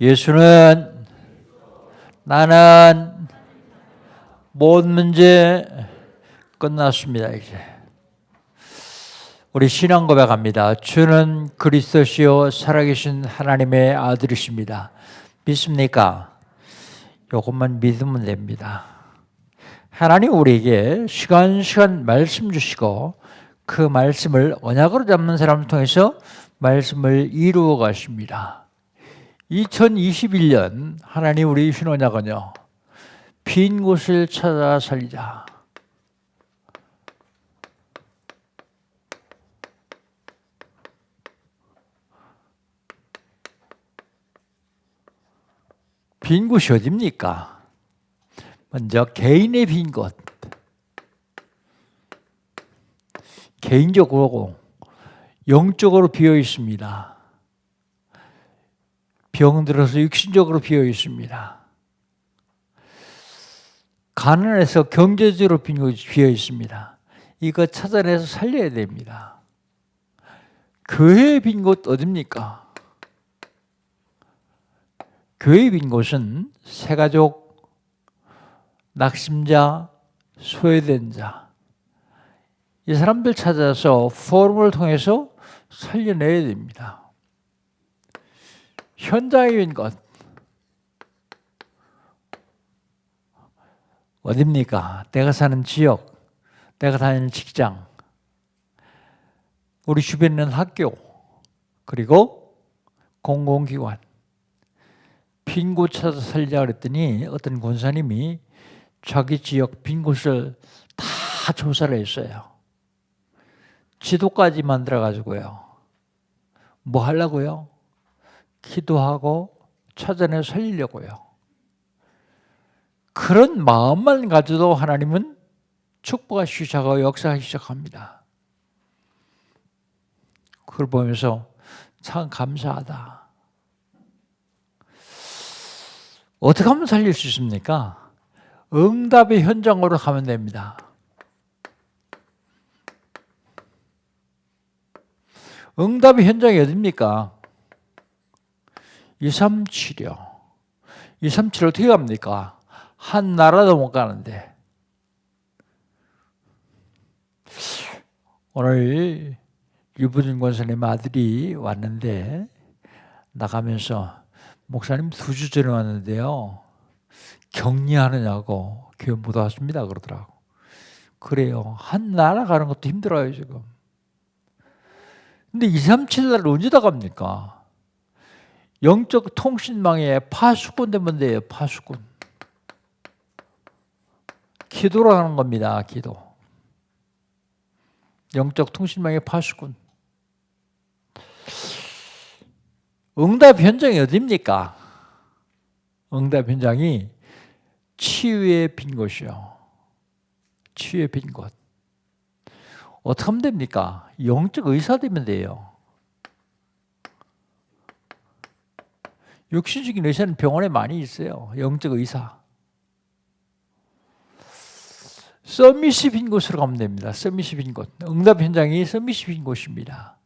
예수는 나는 모든 문제 끝났습니다. 이제 우리 신앙 고백합니다. 주는 그리스도시요 살아계신 하나님의 아들이십니다. 믿습니까? 이것만 믿으면 됩니다. 하나님 우리에게 시간 말씀 주시고 그 말씀을 언약으로 잡는 사람을 통해서 말씀을 이루어 가십니다. 2021년 하나님 우리 주신 언약은요, 빈 곳을 찾아 살리자. 빈 곳이 어딥니까? 먼저 개인의 빈 곳. 개인적으로 영적으로 비어 있습니다. 병들어서 육신적으로 비어 있습니다. 가난해서 경제적으로 비어 있습니다. 이거 찾아내서 살려야 됩니다. 교회의 빈 곳 어딥니까? 교회의 빈 곳은 새가족, 낙심자, 소외된 자, 이 사람들 찾아서 포럼을 통해서 살려내야 됩니다. 현장의 빈 곳 어딥니까? 내가 사는 지역, 내가 다니는 직장, 우리 주변에 있는 학교, 그리고 공공기관. 빈 곳 찾아서 살자 그랬더니 어떤 권사님이 자기 지역 빈 곳을 다 조사를 했어요. 지도까지 만들어가지고요. 뭐 하려고요? 기도하고 찾아내서 살리려고요. 그런 마음만 가져도 하나님은 축복하시기 시작하고 역사하기 시작합니다. 그걸 보면서 참 감사하다. 어떻게 하면 살릴 수 있습니까? 응답의 현장으로 가면 됩니다. 응답의 현장이 어딥니까? 237이요. 237 어떻게 갑니까? 한 나라도 못 가는데. 오늘 유부준 권사님 아들이 왔는데 나가면서 목사님 2주 전에 왔는데요. 격리하느냐고 교회 못 왔습니다 그러더라고. 그래요. 한 나라 가는 것도 힘들어요 지금. 근데 237나라를 언제 다 갑니까? 영적 통신망에 파수꾼 되면 돼요. 파수꾼. 기도로 하는 겁니다. 기도. 영적 통신망의 파수꾼. 응답 현장이 어디입니까? 응답 현장이 치유의 빈 곳이요. 치유의 빈 곳. 어떻게 하면 됩니까? 영적 의사 되면 돼요. 육신적인 의사는 병원에 많이 있어요. 영적 의사. 서미시빈 곳으로 가면 됩니다. 서미시빈 곳. 응답 현장이 서미시빈 곳입니다.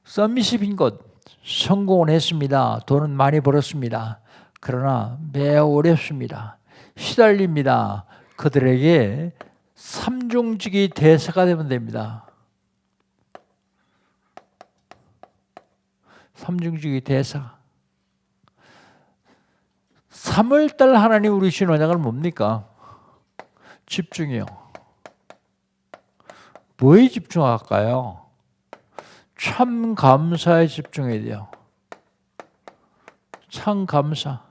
서미시빈 곳. 성공은 했습니다. 돈은 많이 벌었습니다. 그러나 매우 어렵습니다. 시달립니다. 그들에게 삼중직이 대사가 되면 됩니다. 삼중직이 대사. 3월달 하나님 우리 주신 언약은 뭡니까? 집중이요. 뭐에 집중할까요? 참 감사에 집중해야 돼요. 참 감사.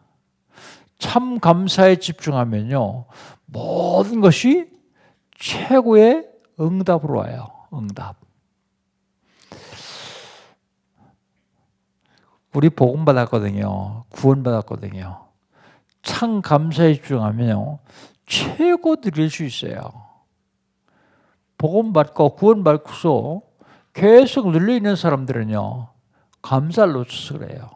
참 감사에 집중하면요, 모든 것이 최고의 응답으로 와요. 응답. 우리 복음 받았거든요. 구원 받았거든요. 참 감사에 집중하면요, 최고 드릴 수 있어요. 복음 받고 구원 받고서 계속 눌려있는 사람들은요, 감사를 놓쳐서 그래요.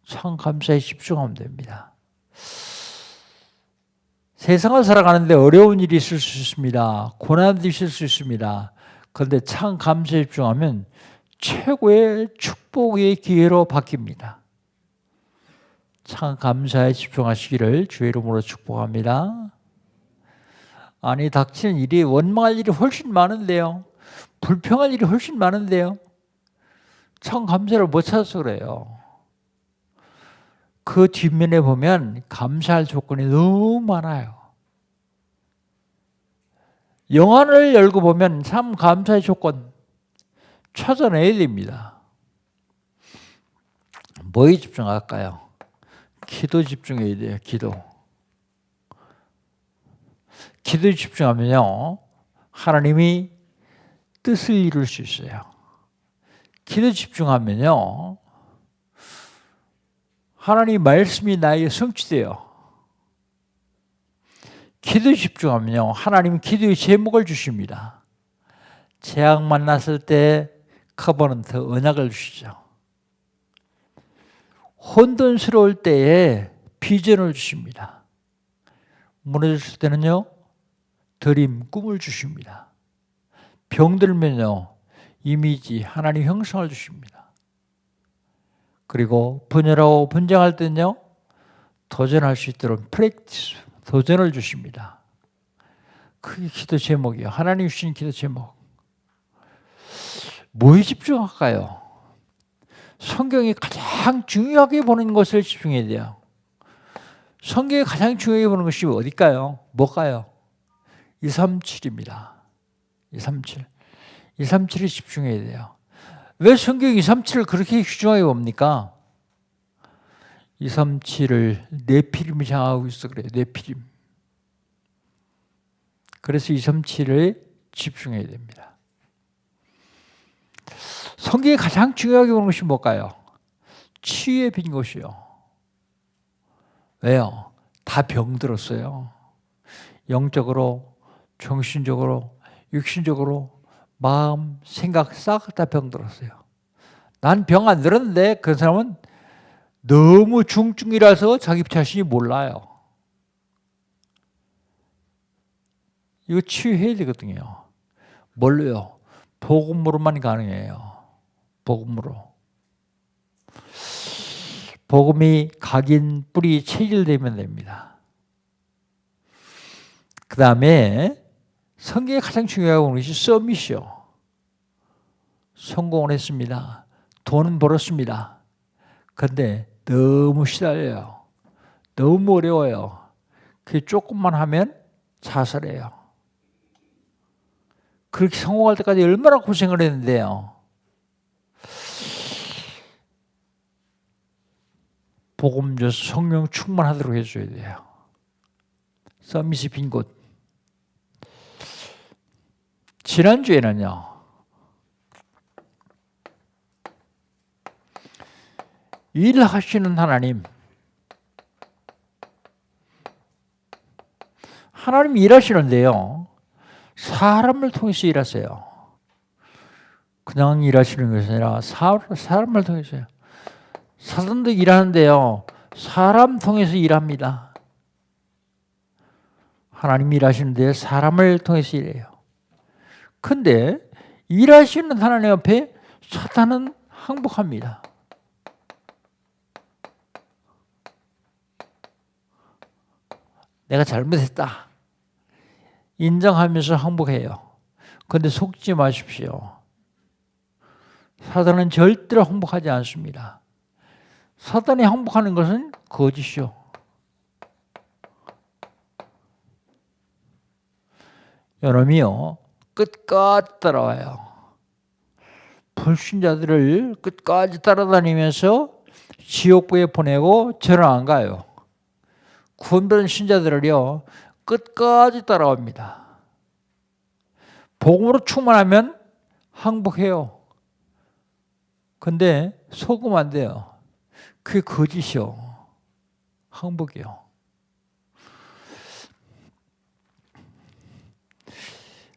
참 감사에 집중하면 됩니다. 세상을 살아가는데 어려운 일이 있을 수 있습니다. 고난도 있을 수 있습니다. 그런데 참 감사에 집중하면 최고의 축복의 기회로 바뀝니다. 참 감사에 집중하시기를 주의 이름으로 축복합니다. 아니 닥치는 일이 원망할 일이 훨씬 많은데요. 불평할 일이 훨씬 많은데요. 참 감사를 못 찾아서 그래요. 그 뒷면에 보면 감사할 조건이 너무 많아요. 영안을 열고 보면 참 감사의 조건 찾아내야 됩니다. 뭐에 집중할까요? 기도 집중해야 돼요. 기도에 집중하면요 하나님이 뜻을 이룰 수 있어요. 기도에 집중하면요 하나님 말씀이 나에게 성취돼요. 기도에 집중하면요 하나님이 기도의 제목을 주십니다. 재앙 만났을 때 커버넌트 언약을 주시죠. 혼돈스러울 때에 비전을 주십니다. 무너졌을 때는요 드림, 꿈을 주십니다. 병들면요 이미지, 하나님 형상을 주십니다. 그리고 분열하고 분쟁할 때는요 도전할 수 있도록 프랙티스, 도전을 주십니다. 그게 기도 제목이에요. 하나님 주신 기도 제목. 뭐에 집중할까요? 성경이 가장 중요하게 보는 것을 집중해야 돼요. 성경이 가장 중요하게 보는 것이 어딜까요? 뭘까요? 237입니다. 237. 237에 집중해야 돼요. 왜 성경 237을 그렇게 귀중하게 봅니까? 237을 네피림이 장하고 있어 그래요. 네피림. 그래서 237에 집중해야 됩니다. 성경이 가장 중요하게 보는 것이 뭘까요? 치유에 빈 것이요. 왜요? 다 병들었어요. 영적으로, 정신적으로, 육신적으로, 마음, 생각 싹 다 병들었어요. 난 병 안 들었는데 그 사람은 너무 중증이라서 자기 자신이 몰라요. 이거 치유해야 되거든요. 뭘로요? 복음으로만 가능해요. 복음으로. 복음이 각인, 뿌리, 체질되면 됩니다. 그 다음에 성경에 가장 중요한 것이 서밋이요. 성공을 했습니다. 돈은 벌었습니다. 그런데 너무 시달려요. 너무 어려워요. 그 조금만 하면 자살해요. 그렇게 성공할 때까지 얼마나 고생을 했는데요. 복음 줘서 성령 충만하도록 해줘야 돼요. 서밋이 빈 곳. 지난주에는요. 일하시는 하나님. 하나님 일하시는데요. 사람을 통해서 일하세요. 그냥 일하시는 것이 아니라 사람을 통해서요. 사람도 일하는데요. 사람 통해서 일합니다. 하나님 일하시는데 사람을 통해서 일해요. 근데 일하시는 하나님 앞에 사탄은 항복합니다. 내가 잘못했다. 인정하면서 항복해요. 그런데 속지 마십시오. 사탄은 절대로 항복하지 않습니다. 사탄이 항복하는 것은 거짓이요. 여러분이요. 끝까지 따라와요. 불신자들을 끝까지 따라다니면서 지옥부에 보내고 저는 안 가요. 구원받은 신자들을요. 끝까지 따라옵니다. 복음으로 충만하면 항복해요. 근데 속으면 안 돼요. 그게 거짓이요. 항복이요.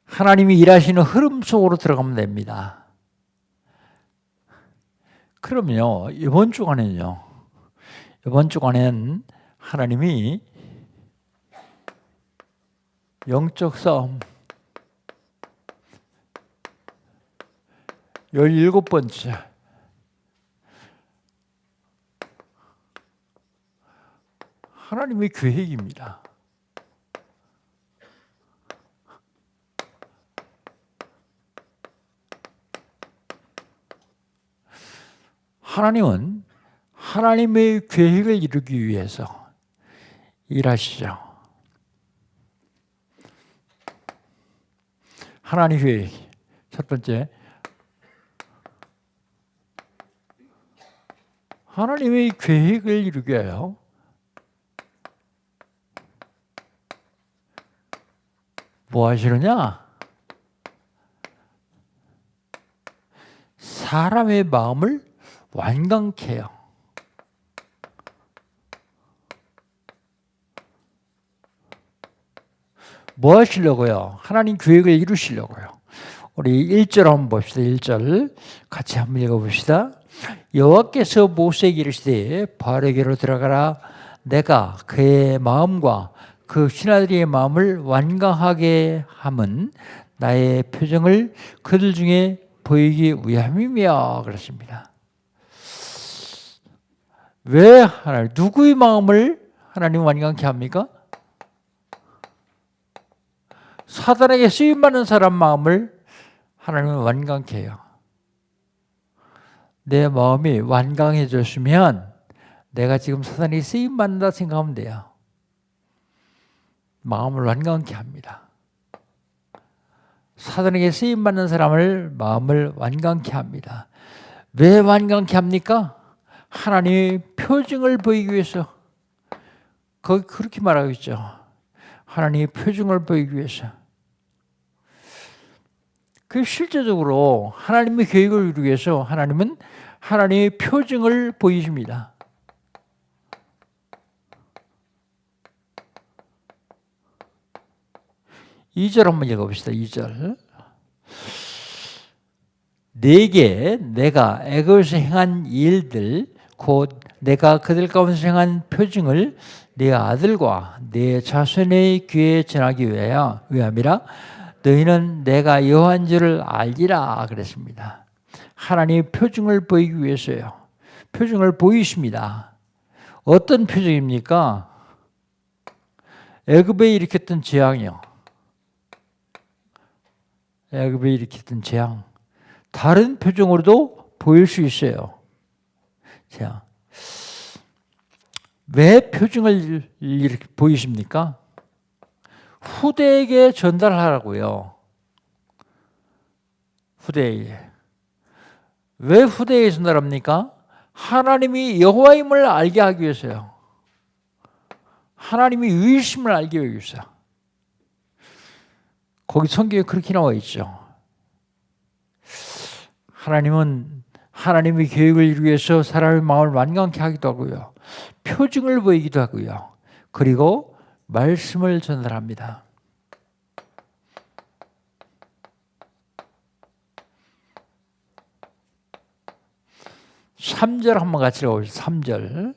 하나님이 일하시는 흐름 속으로 들어가면 됩니다. 그럼요. 이번 주간에는 하나님이 영적 싸움 17번째 하나님의 계획입니다. 하나님은 하나님의 계획을 이루기 위해서 일하시죠. 하나님 계획. 첫 번째, 하나님의 계획을 이루기 위하여 뭐 하시느냐? 사람의 마음을 완강케 해요. 뭐 하시려고요? 하나님 계획을 이루시려고요. 우리 1절 한번 봅시다. 1절 같이 한번 읽어봅시다. 여호와께서 모세에게 이르시되 바로에게로 들어가라. 내가 그의 마음과 그 신하들의 마음을 완강하게 함은 나의 표정을 그들 중에 보이기 위함이며 그렇습니다. 왜 하나님, 누구의 마음을 하나님 완강케 합니까? 사단에게 쓰임받는 사람 마음을 하나님은 완강케 해요. 내 마음이 완강해졌으면 내가 지금 사단이 쓰임받는다 생각하면 돼요. 마음을 완강케 합니다. 사단에게 쓰임받는 사람을 마음을 완강케 합니다. 왜 완강케 합니까? 하나님의 표징을 보이기 위해서. 거기 그렇게 말하고 있죠. 하나님의 표징을 보이기 위해서. 그 실제적으로 하나님의 계획을 이루기 위해서 하나님은 하나님의 표징을 보이십니다. 이 절 한번 읽어봅시다. 2절. 내게 내가 애굽에서 행한 일들 곧 내가 그들 가운데서 행한 표징을 네 아들과 네 자손의 귀에 전하기 위함이라. 너희는 내가 여호와인 줄을 알리라 그랬습니다. 하나님의 표징을 보이기 위해서요. 표징을 보이십니다. 어떤 표징입니까? 애굽에 일으켰던 재앙이요. 애굽에 일으켰던 재앙. 다른 표정으로도 보일 수 있어요. 자, 왜 표징을 이렇게 보이십니까? 후대에게 전달하라고요. 후대에게. 왜 후대에게 전달합니까? 하나님이 여호와임을 알게 하기 위해서요. 하나님이 의심을 알게 하기 위해서. 거기 성경에 그렇게 나와 있죠. 하나님은 하나님의 계획을 이루기 위해서 사람의 마음을 완강케 하기도 하고요. 표징을 보이기도 하고요. 그리고 말씀을 전달합니다. (3절) 한번 같이 읽어보시죠. 3절.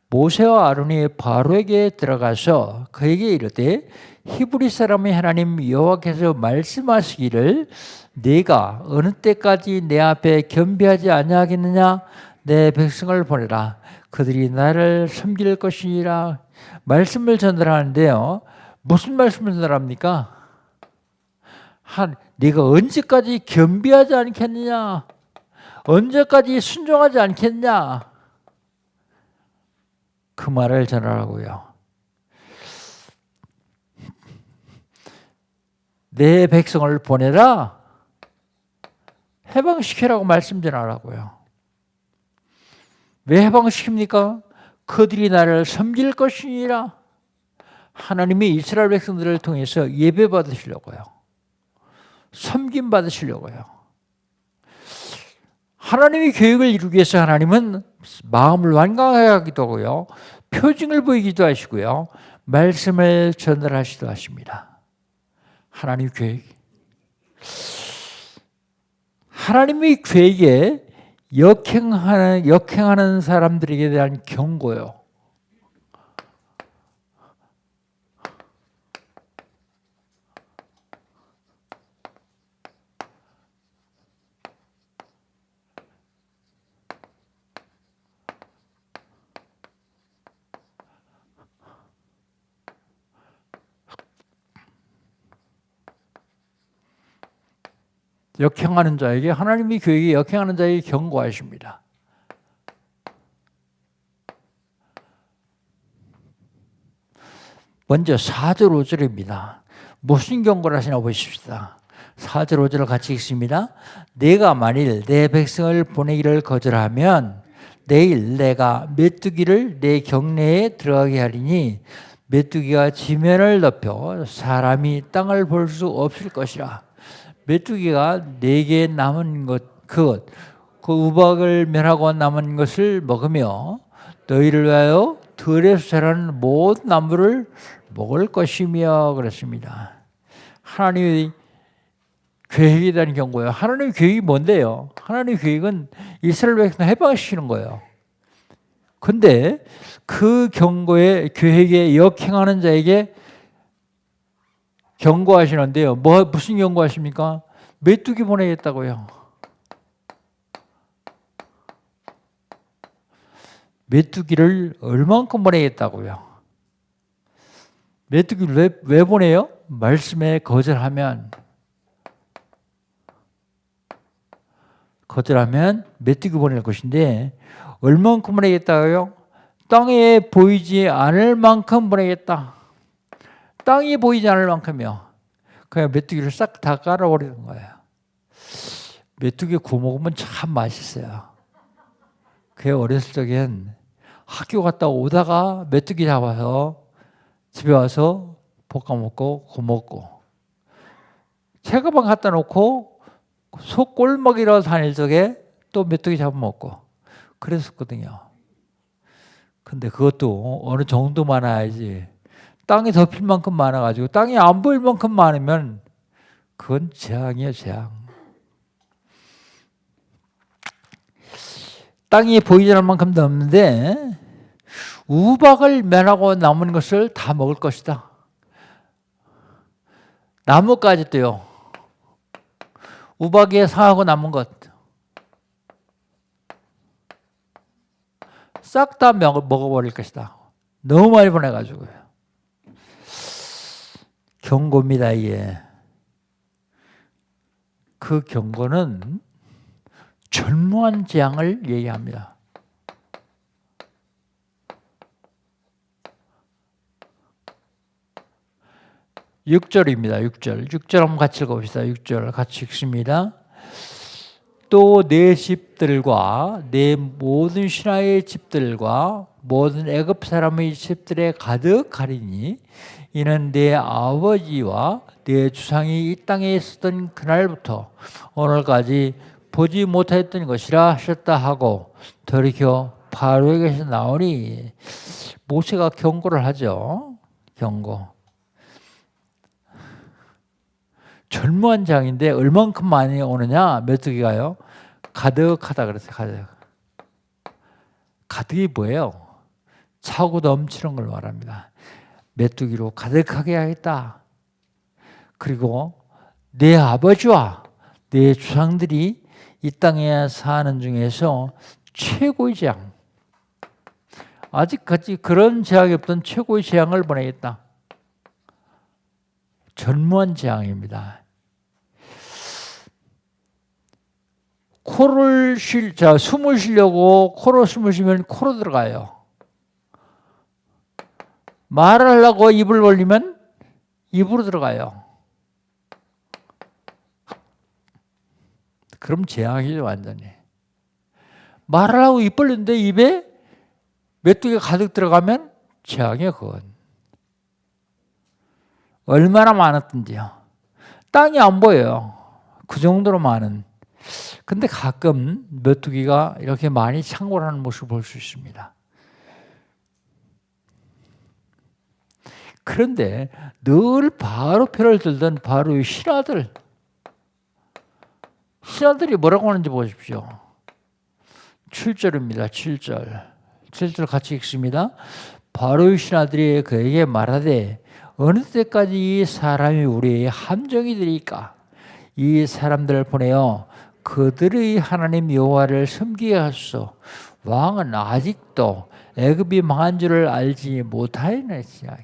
모세와 아론이 바로에게 들어가서 그에게 이르되 히브리 사람의 하나님 여호와께서 말씀하시기를 네가 어느 때까지 내 앞에 겸비하지 아니하겠느냐? 내 백성을 보내라. 그들이 나를 섬길 것이니라. 말씀을 전달하는데요. 무슨 말씀을 전달합니까? 네가 언제까지 겸비하지 않겠느냐? 언제까지 순종하지 않겠냐? 그 말을 전하라고요. 내 백성을 보내라. 해방시키라고 말씀 전하라고요. 왜 해방시킵니까? 그들이 나를 섬길 것이니라. 하나님이 이스라엘 백성들을 통해서 예배 받으시려고요. 섬김 받으시려고요. 하나님의 계획을 이루기 위해서 하나님은 마음을 완강하게 하기도 하고요. 표징을 보이기도 하시고요. 말씀을 전달하시기도 하십니다. 하나님의 계획. 하나님의 계획에 역행하는 사람들에게 대한 경고요. 역행하는 자에게 하나님이 교회에 역행하는 자에게 경고하십니다. 먼저 4절 5절입니다. 무슨 경고를 하시나 보십시다. 4절 5절을 같이 읽습니다. 내가 만일 내 백성을 보내기를 거절하면 내일 내가 메뚜기를 내 경내에 들어가게 하리니 메뚜기가 지면을 덮여 사람이 땅을 볼 수 없을 것이라. 메뚜기가 내게 남은 그 우박을 면하고 남은 것을 먹으며 너희를 위하여 들에서 자라는 모든 나무를 먹을 것이며 그랬습니다. 하나님의 계획에 대한 경고예요. 하나님의 계획이 뭔데요? 하나님의 계획은 이스라엘 백성을 해방시키는 거예요. 근데 그 경고의 계획에 역행하는 자에게 경고하시는데요. 무슨 경고하십니까? 메뚜기 보내겠다고요. 메뚜기를 얼만큼 보내겠다고요. 메뚜기를 왜 보내요? 말씀에 거절하면 메뚜기 보낼 것인데 얼만큼 보내겠다고요? 땅에 보이지 않을 만큼 보내겠다. 땅이 보이지 않을 만큼이요. 그냥 메뚜기를 싹 다 깔아버리는 거예요. 메뚜기 구워 먹으면 참 맛있어요. 그 어렸을 적엔 학교 갔다 오다가 메뚜기 잡아서 집에 와서 볶아 먹고 구워 먹고, 책가방 갖다 놓고 소골먹이러 다닐 적에 또 메뚜기 잡아 먹고 그랬었거든요. 근데 그것도 어느 정도 많아야지, 땅이 덮일 만큼 많아가지고 땅이 안 보일 만큼 많으면 그건 재앙이에요, 재앙. 땅이 보이지 않을 만큼 넘는데 우박을 면하고 남은 것을 다 먹을 것이다. 나무까지도요. 우박에 상하고 남은 것 싹 다 먹어버릴 것이다. 너무 많이 보내가지고요. 경고입니다, 이게. 그 경고는 전무한 재앙을 얘기합니다. 6절입니다. 6절 한번 같이 읽어봅시다. 6절 같이 읽습니다. 또 내 집들과 내 모든 신하의 집들과 모든 애굽 사람의 집들에 가득하리니 이는 내 아버지와 내 주상이 이 땅에 있었던 그날부터 오늘까지 보지 못했던 것이라 하셨다 하고 돌이켜 바로에게서 나오니, 모세가 경고를 하죠. 경고. 전무한 장인데 얼만큼 많이 오느냐? 메뚜기가요. 가득하다 그랬어요. 가득이 뭐예요? 차고 넘치는 걸 말합니다. 메뚜기로 가득하게 하겠다. 그리고 내 아버지와 내 조상들이 이 땅에 사는 중에서 최고의 재앙, 아직까지 그런 재앙이 없던 최고의 재앙을 보내겠다. 전무한 재앙입니다. 숨을 쉬려고 코로 숨을 쉬면 코로 들어가요. 말을 하려고 입을 벌리면 입으로 들어가요. 그럼 재앙이죠, 완전히. 말을 하고 입 벌리는데 입에 메뚜기가 가득 들어가면 재앙이에요, 그건. 얼마나 많았던지요. 땅이 안 보여요. 그 정도로 많은. 근데 가끔 메뚜기가 이렇게 많이 창궐하는 모습을 볼 수 있습니다. 그런데 늘 바로 편을 들던 바로의 신하들이 뭐라고 하는지 보십시오. 7절입니다. 7절 같이 읽습니다. 바로의 신하들이 그에게 말하되 어느 때까지 이 사람이 우리의 함정이 되리까? 이 사람들을 보내어 그들의 하나님 여호와를 섬기게 하소서. 왕은 아직도 애굽이 망한 줄을 알지 못하였느니라.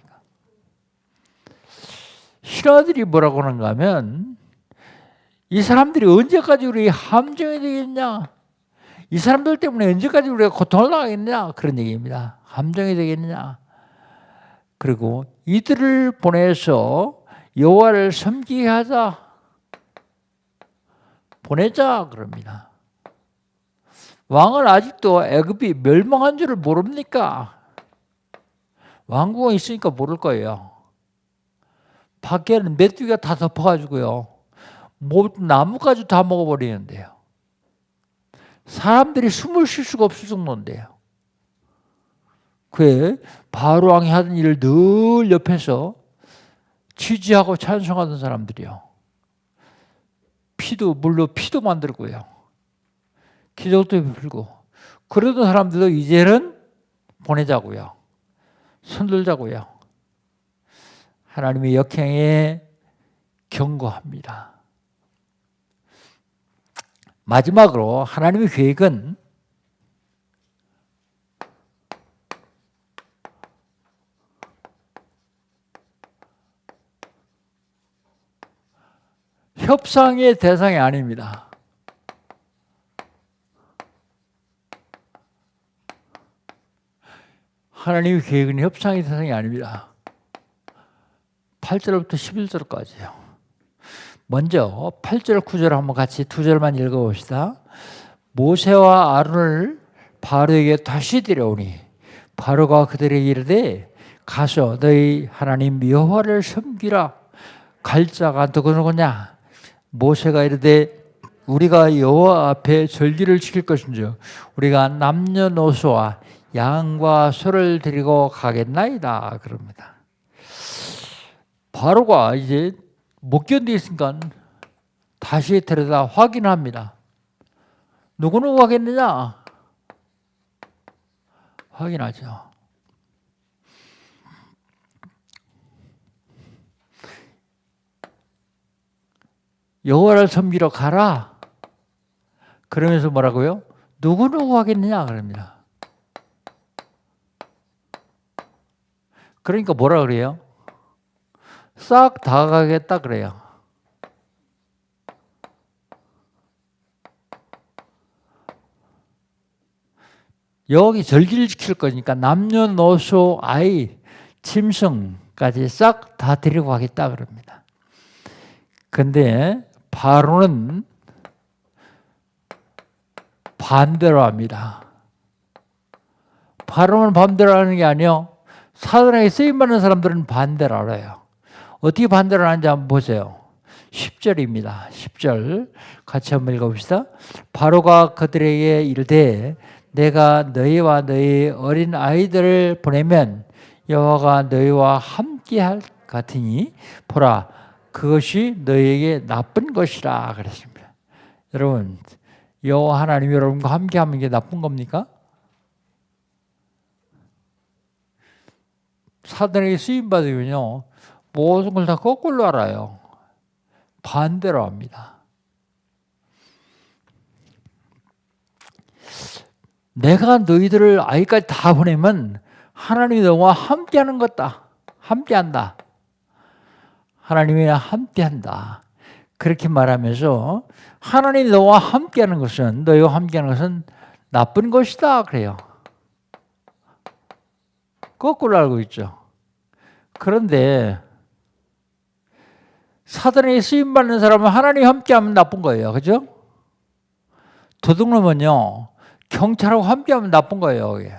신하들이 뭐라고 하는가 하면, 이 사람들이 언제까지 우리 함정이 되겠냐? 이 사람들 때문에 언제까지 우리가 고통을 당하겠냐? 그런 얘기입니다. 함정이 되겠느냐? 그리고 이들을 보내서 여호와를 섬기게 하자. 보내자 그럽니다. 왕은 아직도 애굽이 멸망한 줄을 모릅니까? 왕궁에 있으니까 모를 거예요. 밖에는 메뚜기가 다 덮어가지고요. 나무까지 다 먹어버리는데요. 사람들이 숨을 쉴 수가 없을 정도인데요. 그에 바로 왕이 하던 일을 늘 옆에서 지지하고 찬송하던 사람들이요. 물로 피도 만들고요. 기적도 베풀고 그러던 사람들도 이제는 보내자고요. 손들자고요. 하나님의 역행에 경고합니다. 마지막으로 하나님의 계획은 협상의 대상이 아닙니다. 하나님의 계획은 협상의 대상이 아닙니다. 8절부터 11절까지요. 먼저 8절, 9절 한번 같이 두 절만 읽어봅시다. 모세와 아론을 바로에게 다시 데려오니 바로가 그들에게 이르되 가서 너희 하나님 여호와를 섬기라. 갈 자가 누구냐? 모세가 이르되 우리가 여호와 앞에 절기를 지킬 것인즉 우리가 남녀노소와 양과 소를 데리고 가겠나이다 그럽니다. 바로가 이제 못 견디겠으니까 다시 데려다 확인합니다. 누구누구 하겠느냐? 확인하죠. 여호와를 섬기러 가라. 그러면서 뭐라고요? 누구누구 하겠느냐 그럽니다. 그러니까 뭐라 그래요? 싹 다 가겠다 그래요. 여기 절기를 지킬 거니까 남녀노소 아이 짐승까지 싹 다 데리고 가겠다 그럽니다. 근데 바로는 반대로 합니다. 바로는 반대로 하는 게 아니요. 사단에게 쓰임받는 사람들은 반대로 알아요. 어떻게 반대로 하는지 한번 보세요. 10절입니다. 10절 같이 한번 읽어봅시다. 바로가 그들에게 이르되 내가 너희와 너희 어린 아이들을 보내면 여호와가 너희와 함께할 같으니 보라 그것이 너희에게 나쁜 것이라 그랬습니다. 여러분 여호와 하나님이 여러분과 함께하는 게 나쁜 겁니까? 사단에게 쓰임받으면요 모든 걸 다 거꾸로 알아요. 반대로 합니다. 내가 너희들을 아이까지 다 보내면 하나님이 너와 함께하는 것다. 함께한다. 하나님이 함께한다. 그렇게 말하면서 하나님이 너와 함께하는 것은 너희와 함께하는 것은 나쁜 것이다 그래요. 거꾸로 알고 있죠. 그런데 사단에 쓰임받는 사람은 하나님이 함께하면 나쁜 거예요. 그죠? 도둑놈은요. 경찰하고 함께하면 나쁜 거예요. 이게.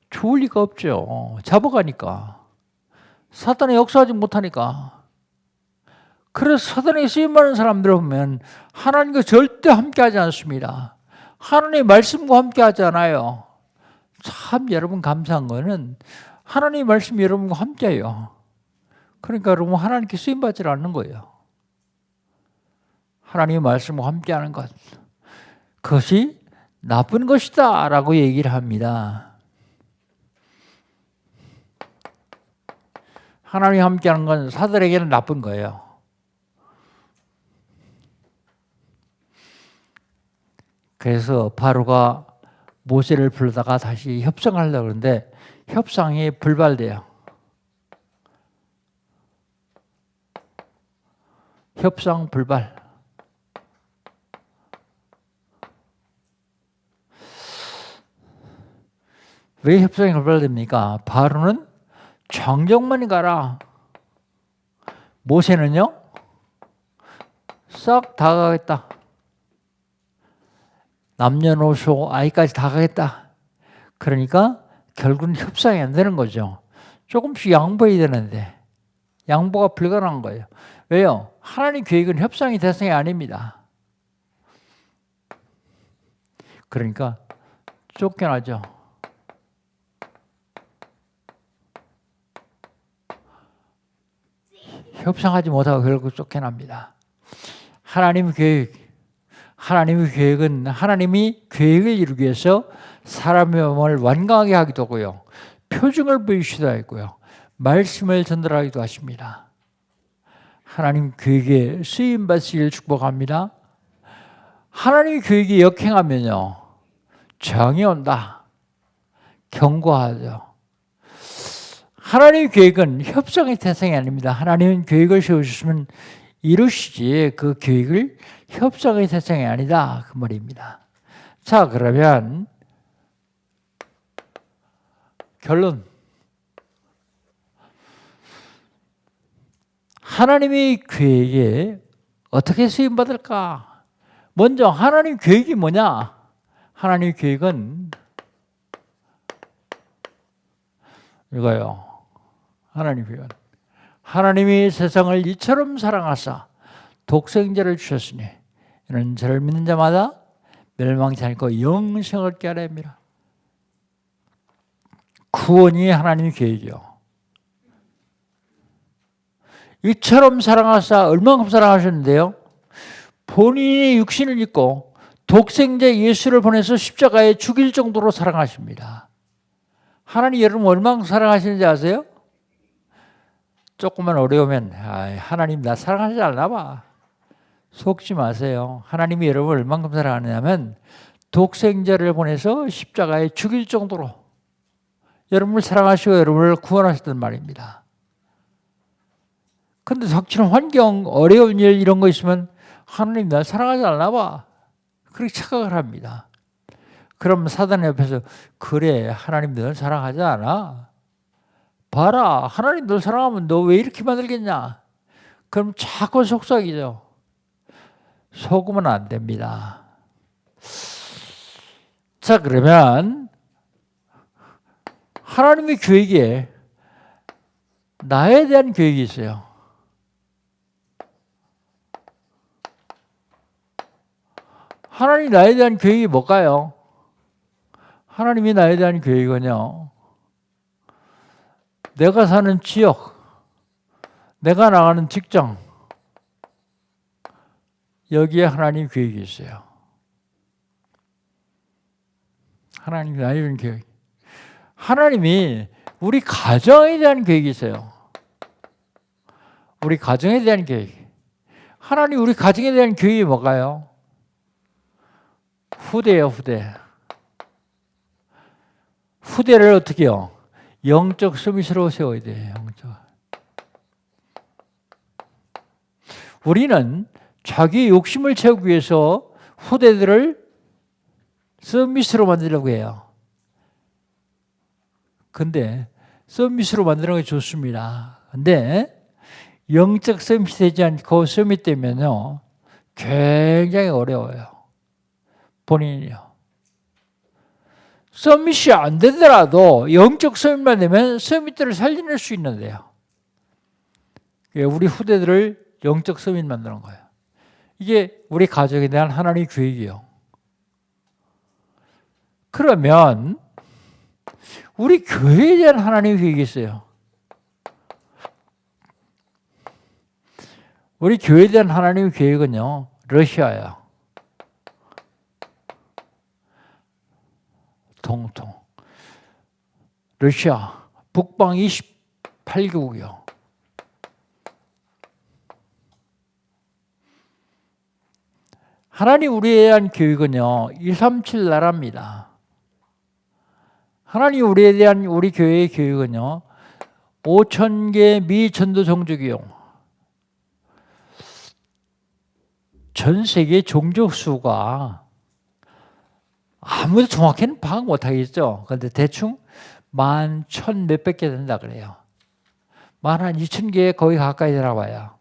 좋을 리가 없죠. 잡아가니까. 사단이 역사하지 못하니까. 그래서 사단에 쓰임받는 사람들 보면 하나님과 절대 함께하지 않습니다. 하나님의 말씀과 함께하지 않아요. 참 여러분 감사한 거는 하나님의 말씀이 여러분과 함께해요. 그러니까 여러분 하나님께 쓰임받지 않는 거예요. 하나님의 말씀과 함께하는 것. 그것이 나쁜 것이다 라고 얘기를 합니다. 하나님이 함께하는 건 사들에게는 나쁜 거예요. 그래서 바로가 모세를 불러다가 다시 협상하려고 하는데 협상이 불발돼요. 협상 불발. 왜 협상이 불발됩니까? 바로는 정적만 가라. 모세는요? 싹 다 가겠다. 남녀노소 아이까지 다 가겠다. 그러니까 결국은 협상이 안 되는 거죠. 조금씩 양보해야 되는데 양보가 불가능한 거예요. 왜요? 하나님 계획은 협상이 대상이 아닙니다. 그러니까 쫓겨나죠. 협상하지 못하고 결국 쫓겨납니다. 하나님의 계획은 하나님이 계획을 이루기 위해서 사람의 마음을 완강하게 하기도 하고요. 표징을 보이시기도 하고요. 말씀을 전달하기도 하십니다. 하나님 계획에 쓰임 받으시길 축복합니다. 하나님 계획이 역행하면요. 정이 온다. 경고하죠. 하나님의 계획은 협상의 대상이 아닙니다. 하나님은 계획을 세우셨으면 이루시지 그 계획을 협상의 대상이 아니다. 그 말입니다. 자, 그러면 결론. 하나님의 계획에 어떻게 쓰임받을까? 먼저 하나님 계획이 뭐냐? 하나님 계획은 이거요. 하나님 계획은 하나님이 세상을 이처럼 사랑하사 독생자를 주셨으니 이는 저를 믿는 자마다 멸망치 않고 영생을 얻게 하려 합니다. 구원이 하나님의 계획이요. 이처럼 사랑하사 얼마큼 사랑하셨는데요. 본인이 육신을 입고 독생자 예수를 보내서 십자가에 죽일 정도로 사랑하십니다. 하나님 여러분 얼마큼 사랑하시는지 아세요? 조금만 어려우면 하나님 나 사랑하지 않나 봐. 속지 마세요. 하나님이 여러분을 얼마큼 사랑하느냐면 독생자를 보내서 십자가에 죽일 정도로 여러분을 사랑하시고 여러분을 구원하셨단 말입니다. 그런데 닥치는 환경, 어려운 일 이런 거 있으면 하나님 날 사랑하지 않나 봐. 그렇게 착각을 합니다. 그럼 사단 옆에서 그래 하나님 널 사랑하지 않아? 봐라 하나님 널 사랑하면 너 왜 이렇게 만들겠냐? 그럼 자꾸 속삭이죠. 속으면 안 됩니다. 자, 그러면 하나님의 계획에 나에 대한 계획이 있어요. 하나님이 나에 대한 계획이 뭘까요? 하나님이 나에 대한 계획은요. 내가 사는 지역, 내가 나가는 직장, 여기에 하나님 계획이 있어요. 하나님 나에 대한 계획. 하나님이 우리 가정에 대한 계획이 있어요. 우리 가정에 대한 계획. 하나님 우리 가정에 대한 계획이 뭘까요? 후대예요, 후대. 후대를 어떻게 해요? 영적 서밋으로 세워야 돼요. 영적. 우리는 자기 욕심을 채우기 위해서 후대들을 서밋으로 만들려고 해요. 근데 서밋으로 만드는 게 좋습니다. 근데 영적 서밋이 되지 않고 서밋 되면요 굉장히 어려워요. 본인이요. 서밋이 안 되더라도 영적 서밋만 되면 서밋들을 살려낼 수 있는데요. 우리 후대들을 영적 서밋 만드는 거예요. 이게 우리 가족에 대한 하나님의 계획이에요. 그러면 우리 교회에 대한 하나님의 계획이 있어요. 우리 교회에 대한 하나님의 계획은요. 러시아예요. 통통. 러시아 북방 28개국이요. 하나님 우리에 대한 계획은요. 237 나라입니다. 하나님 우리에 대한 우리 교회의 계획은요. 5,000개 미전도 종족이요. 전 세계 종족 수가 아무도 정확히는 파악 못하겠죠. 그런데 대충 11,000 몇백 개 된다 그래요. 12,000개 거의 가까이 되나 봐요.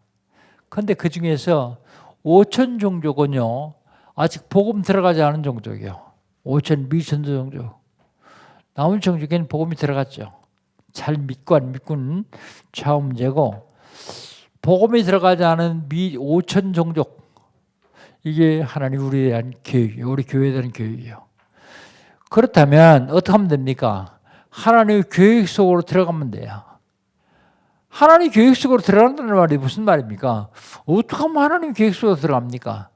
그런데 그 중에서 5,000 종족은요, 아직 복음 들어가지 않은 종족이에요. 5,000 미천도 종족. 나머지 종족에는 복음이 들어갔죠. 잘 믿고 안 믿고는 차후 문제고, 복음이 들어가지 않은 5,000 종족, 이게 하나님 우리에 대한 계획이에요. 우리 교회에 대한 계획이에요. 그렇다면 어떻게 하면 됩니까? 하나님의 계획 속으로 들어가면 돼요. 하나님 계획 속으로 들어간다는 말이 무슨 말입니까? 어떻게 하면 하나님 계획 속으로 들어갑니까?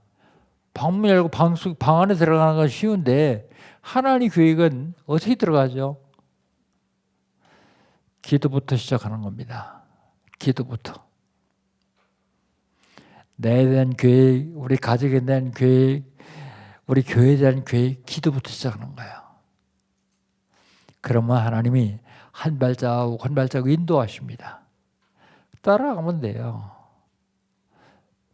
방문 열고 방 안에 들어가는 건 쉬운데 하나님 계획은 어떻게 들어가죠? 기도부터 시작하는 겁니다. 기도부터. 나에 대한 계획, 우리 가족에 대한 계획, 우리 교회에 대한 계획, 기도부터 시작하는 거예요. 그러면 하나님이 한 발자국 한 발자국 인도하십니다. 따라가면 돼요.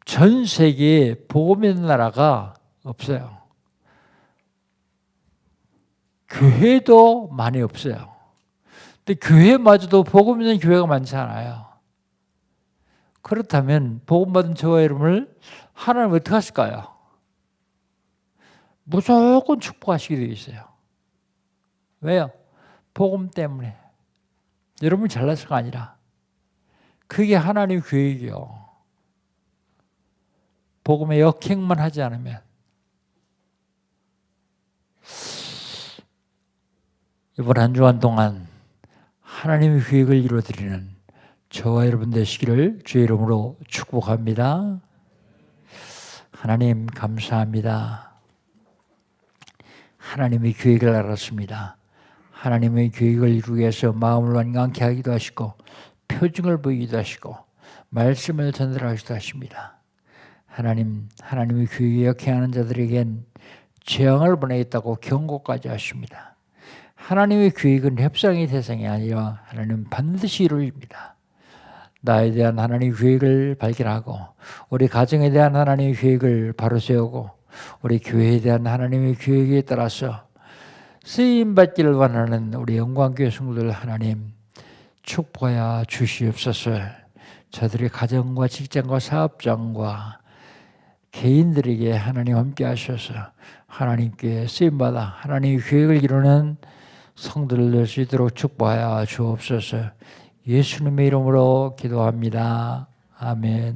전 세계에 복음 있는 나라가 없어요. 교회도 많이 없어요. 근데 교회마저도 복음 있는 교회가 많지 않아요. 그렇다면 복음 받은 저와 여러분을 하나님 어떻게 하실까요? 무조건 축복하시게 되어 있어요. 왜요? 복음 때문에. 여러분이 잘나서가 아니라 그게 하나님 계획이요. 복음의 역행만 하지 않으면. 이번 한 주간 동안 하나님의 계획을 이루어드리는 저와 여러분 되시기를 주의 이름으로 축복합니다. 하나님 감사합니다. 하나님의 계획을 알았습니다. 하나님의 계획을 이루기 위해서 마음을 완강케 하기도 하시고 표징을 보이기도 하시고 말씀을 전달하기도 하십니다. 하나님의 계획에 역행하는 자들에겐 재앙을 보내겠다고 경고까지 하십니다. 하나님의 계획은 협상의 대상이 아니라 하나님은 반드시 이루어집니다. 나에 대한 하나님의 계획을 발견하고 우리 가정에 대한 하나님의 계획을 바로 세우고 우리 교회에 대한 하나님의 계획에 따라서 쓰임받기를 원하는 우리 영광교회 성도들 하나님 축복하여 주시옵소서. 저들의 가정과 직장과 사업장과 개인들에게 하나님 함께 하셔서 하나님께 쓰임받아 하나님의 계획을 이루는 성도들 될 수 있도록 축복하여 주옵소서. 예수님의 이름으로 기도합니다. 아멘.